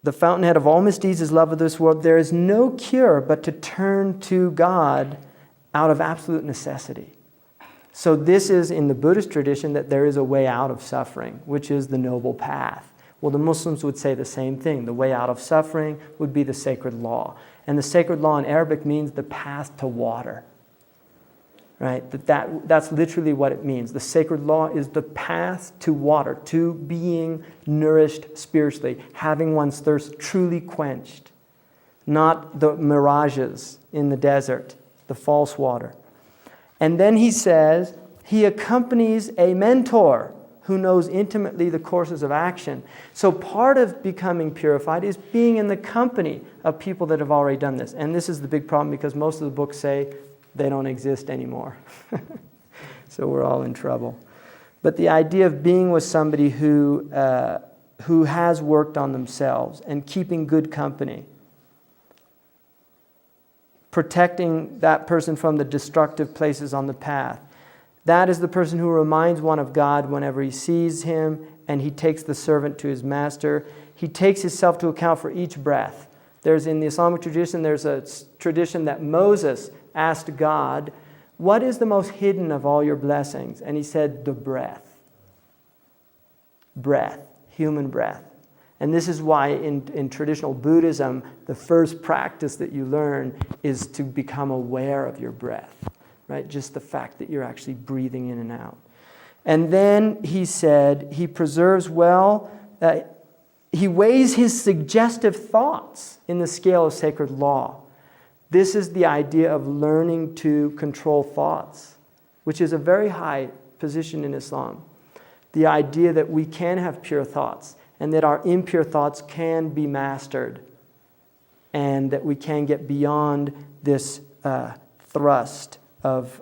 The fountainhead of all misdeeds is love of this world. There is no cure but to turn to God out of absolute necessity. So this is in the Buddhist tradition that there is a way out of suffering, which is the noble path. Well, the Muslims would say the same thing. The way out of suffering would be the sacred law. And the sacred law in Arabic means the path to water. Right? That's literally what it means. The sacred law is the path to water, to being nourished spiritually, having one's thirst truly quenched, not the mirages in the desert, the false water. And then he says, he accompanies a mentor who knows intimately the courses of action. So part of becoming purified is being in the company of people that have already done this. And this is the big problem because most of the books say they don't exist anymore. So we're all in trouble. But the idea of being with somebody who has worked on themselves and keeping good company, protecting that person from the destructive places on the path, that is the person who reminds one of God whenever he sees him, and he takes the servant to his master. He takes himself to account for each breath. In the Islamic tradition, there's a tradition that Moses asked God, what is the most hidden of all your blessings? And he said, the breath. Breath, human breath. And this is why in traditional Buddhism, the first practice that you learn is to become aware of your breath, right? Just the fact that you're actually breathing in and out. And then he said, he preserves well, he weighs his suggestive thoughts in the scale of sacred law. This is the idea of learning to control thoughts, which is a very high position in Islam. The idea that we can have pure thoughts and that our impure thoughts can be mastered and that we can get beyond this thrust of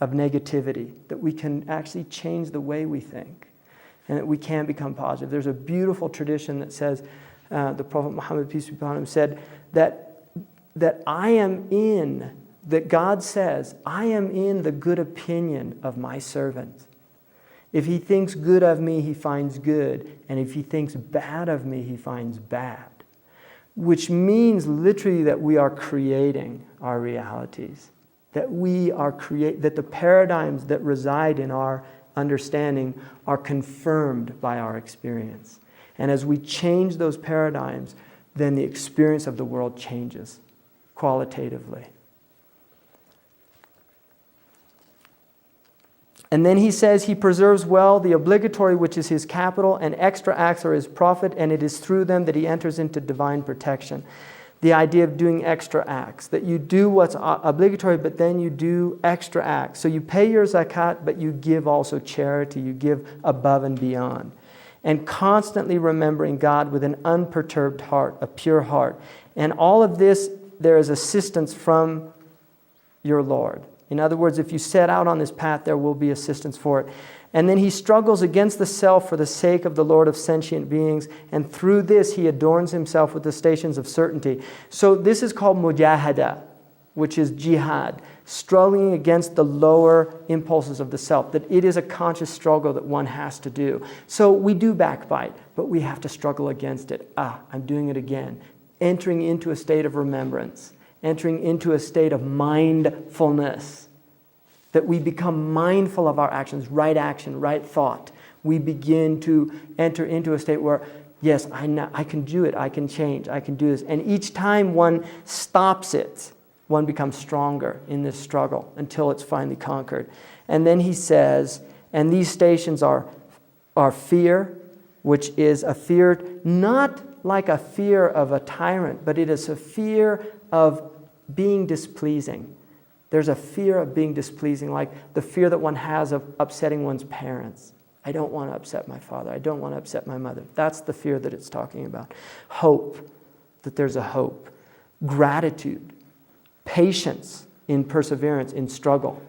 negativity, that we can actually change the way we think and that we can become positive. There's a beautiful tradition that says, the Prophet Muhammad, peace be upon him, said that God says, I am in the good opinion of my servant. If he thinks good of me, he finds good. And if he thinks bad of me, he finds bad. Which means literally that we are creating our realities. That that the paradigms that reside in our understanding are confirmed by our experience. And as we change those paradigms, then the experience of the world changes qualitatively. And then he says he preserves well the obligatory, which is his capital, and extra acts are his profit, and it is through them that he enters into divine protection. The idea of doing extra acts, that you do what's obligatory, but then you do extra acts. So you pay your zakat, but you give also charity, you give above and beyond. And constantly remembering God with an unperturbed heart, a pure heart. And all of this, there is assistance from your Lord. In other words, if you set out on this path, there will be assistance for it. And then he struggles against the self for the sake of the Lord of sentient beings. And through this, he adorns himself with the stations of certainty. So this is called mujahada, which is jihad, struggling against the lower impulses of the self, that it is a conscious struggle that one has to do. So we do backbite, but we have to struggle against it. I'm doing it again. Entering into a state of remembrance, entering into a state of mindfulness, that we become mindful of our actions, right action, right thought. We begin to enter into a state where, yes, I can do it, I can change, I can do this. And each time one stops it, one becomes stronger in this struggle until it's finally conquered. And then he says, and these stations are fear, which is a fear not like a fear of a tyrant, but it is a fear of being displeasing. There's a fear of being displeasing, like the fear that one has of upsetting one's parents. I don't want to upset my father. I don't want to upset my mother. That's the fear that it's talking about. Hope, that there's a hope. Gratitude. Patience in perseverance, in struggle.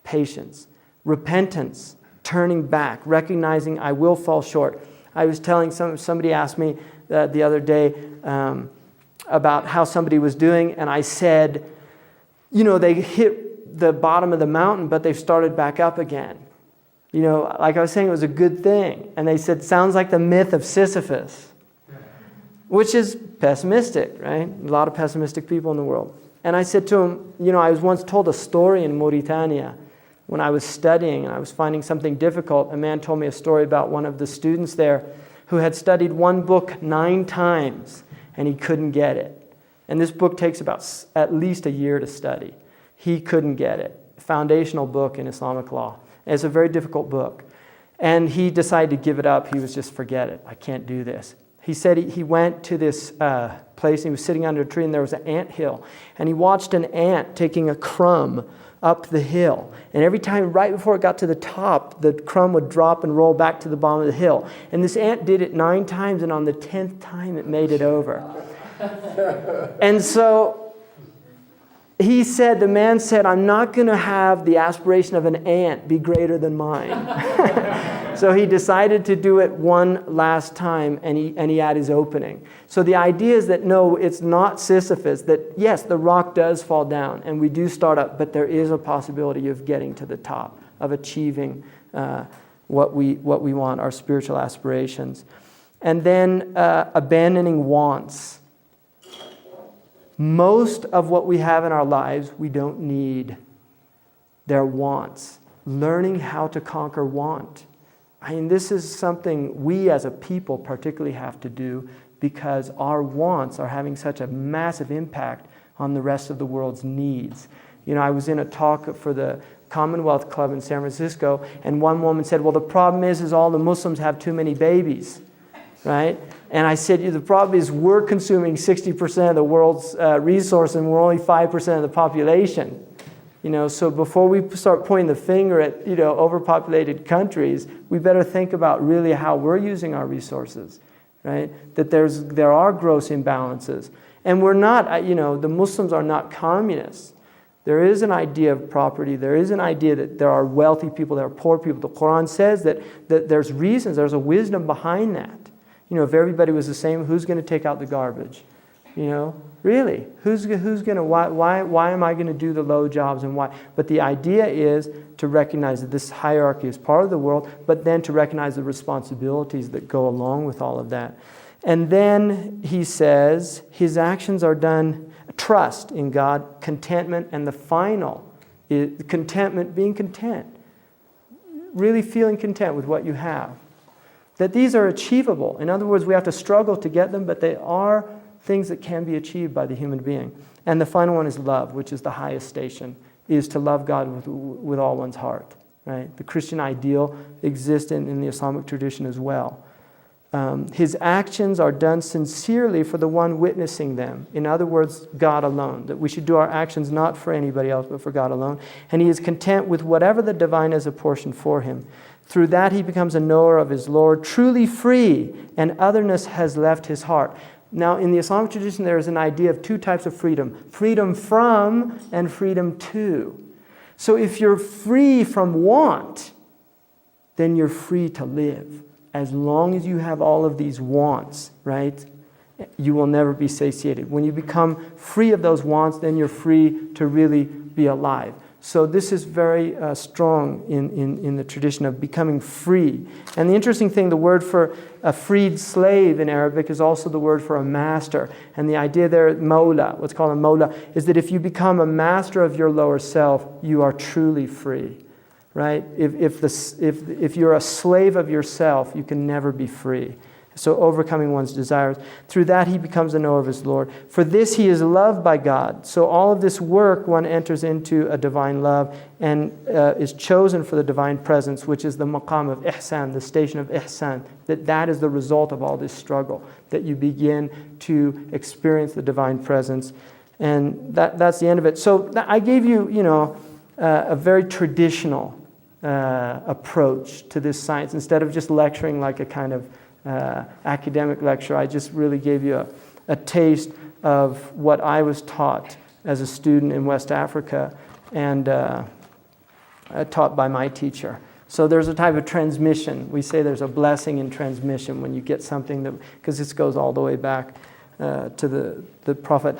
Patience. Repentance, turning back, recognizing I will fall short. I was telling somebody asked me the other day about how somebody was doing, and I said, they hit the bottom of the mountain, but they've started back up again. Like I was saying, it was a good thing. And they said, sounds like the myth of Sisyphus. which is pessimistic, right? A lot of pessimistic people in the world. And I said to him, I was once told a story in Mauritania when I was studying and I was finding something difficult. A man told me a story about one of the students there who had studied one book 9 times and he couldn't get it. And this book takes about at least a year to study. He couldn't get it. Foundational book in Islamic law. And it's a very difficult book. And he decided to give it up. He was just, forget it. I can't do this. He said he went to this place and he was sitting under a tree and there was an ant hill. And he watched an ant taking a crumb up the hill. And every time, right before it got to the top, the crumb would drop and roll back to the bottom of the hill. And this ant did it 9 times, and on the 10th time it made it over. And so the man said, I'm not going to have the aspiration of an ant be greater than mine. So he decided to do it one last time, and he had his opening. So the idea is that no, it's not Sisyphus, that yes, the rock does fall down, and we do start up, but there is a possibility of getting to the top, of achieving what we want, our spiritual aspirations. And then abandoning wants. Most of what we have in our lives, we don't need. They're wants. Learning how to conquer want. I mean, this is something we as a people particularly have to do because our wants are having such a massive impact on the rest of the world's needs. I was in a talk for the Commonwealth Club in San Francisco, and one woman said, well, the problem is all the Muslims have too many babies, right? And I said, the problem is we're consuming 60% of the world's resource and we're only 5% of the population. So before we start pointing the finger at, overpopulated countries, we better think about really how we're using our resources, right? That there are gross imbalances. And we're not, the Muslims are not communists. There is an idea of property. There is an idea that there are wealthy people, there are poor people. The Quran says that there's reasons, there's a wisdom behind that. If everybody was the same, who's going to take out the garbage? Really, who's going to, why am I going to do the low jobs and why? But the idea is to recognize that this hierarchy is part of the world, but then to recognize the responsibilities that go along with all of that. And then he says, his actions are done, trust in God, contentment, and the final is contentment, being content. Really feeling content with what you have. That these are achievable. In other words, we have to struggle to get them, but they are things that can be achieved by the human being. And the final one is love, which is the highest station, is to love God with all one's heart. Right? The Christian ideal exists in the Islamic tradition as well. His actions are done sincerely for the one witnessing them. In other words, God alone. That we should do our actions not for anybody else, but for God alone. And he is content with whatever the divine has apportioned for him. Through that he becomes a knower of his Lord, truly free, and otherness has left his heart. Now, in the Islamic tradition, there is an idea of 2 types of freedom. Freedom from and freedom to. So if you're free from want, then you're free to live. As long as you have all of these wants, right, you will never be satiated. When you become free of those wants, then you're free to really be alive. So this is very strong in the tradition of becoming free. And the interesting thing, the word for a freed slave in Arabic is also the word for a master. And the idea there, Mawla, what's called a Mawla, is that if you become a master of your lower self, you are truly free. Right? If you're a slave of yourself, you can never be free. So overcoming one's desires. Through that he becomes a knower of his Lord. For this he is loved by God. So all of this work, one enters into a divine love and is chosen for the divine presence, which is the maqam of ihsan, the station of ihsan. That is the result of all this struggle. That you begin to experience the divine presence. And that's the end of it. So I gave you, a very traditional approach to this science. Instead of just lecturing like a kind of academic lecture, I just really gave you a taste of what I was taught as a student in West Africa and taught by my teacher. So there's a type of transmission. We say there's a blessing in transmission when you get something that, because this goes all the way back to the Prophet